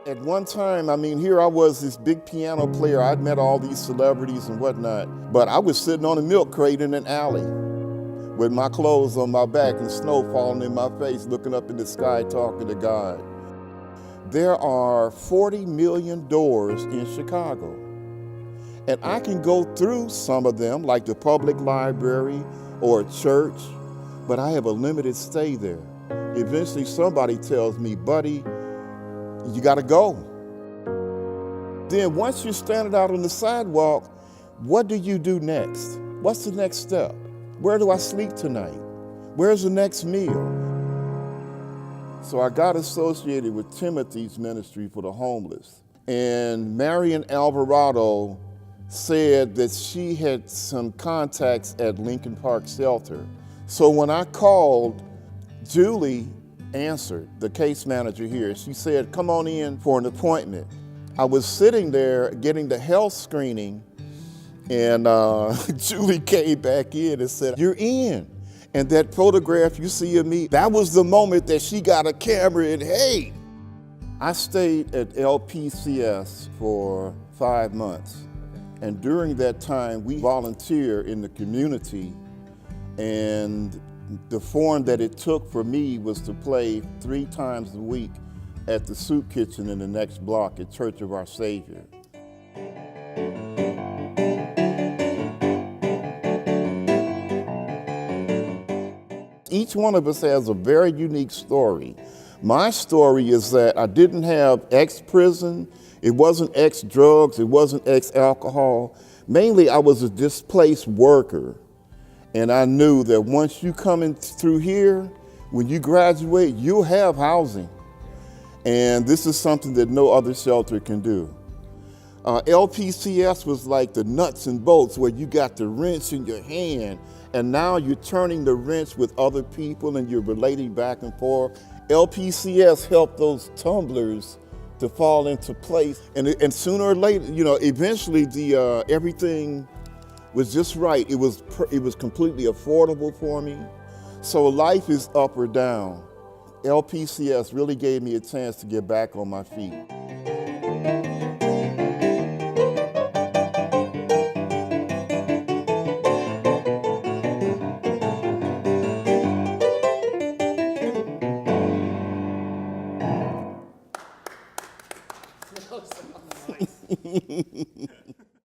At one time, I mean, here I was, this big piano player. I'd met all these celebrities and whatnot, but I was sitting on a milk crate in an alley with my clothes on my back and snow falling in my face, looking up in the sky, talking to God. There are 40 million doors in Chicago, and I can go through some of them, like the public library or a church, but I have a limited stay there. Eventually somebody tells me, buddy, you gotta go. Then once you're standing out on the sidewalk, what do you do next? What's the next step? Where do I sleep tonight? Where's the next meal? So I got associated with Timothy's ministry for the homeless. And Marian Alvarado said that she had some contacts at Lincoln Park Shelter. So when I called, Julie answered, the case manager here. She said, come on in for an appointment. I was sitting there getting the health screening, and Julie came back in and said, you're in. And that photograph you see of me, that was the moment that she got a camera and, hey. I stayed at LPCS for 5 months. And during that time, we volunteered in the community, and the form that it took for me was to play 3 times a week at the soup kitchen in the next block at Church of Our Savior. Each one of us has a very unique story. My story is that I didn't have ex-prison, it wasn't ex-drugs, it wasn't ex-alcohol. Mainly I was a displaced worker. And I knew that once you come in through here, when you graduate, you'll have housing. And this is something that no other shelter can do. LPCS was like the nuts and bolts where you got the wrench in your hand, and now you're turning the wrench with other people and you're relating back and forth. LPCS helped those tumblers to fall into place. And sooner or later, you know, eventually everything was just right. It was completely affordable for me. So life is up or down. LPCS really gave me a chance to get back on my feet.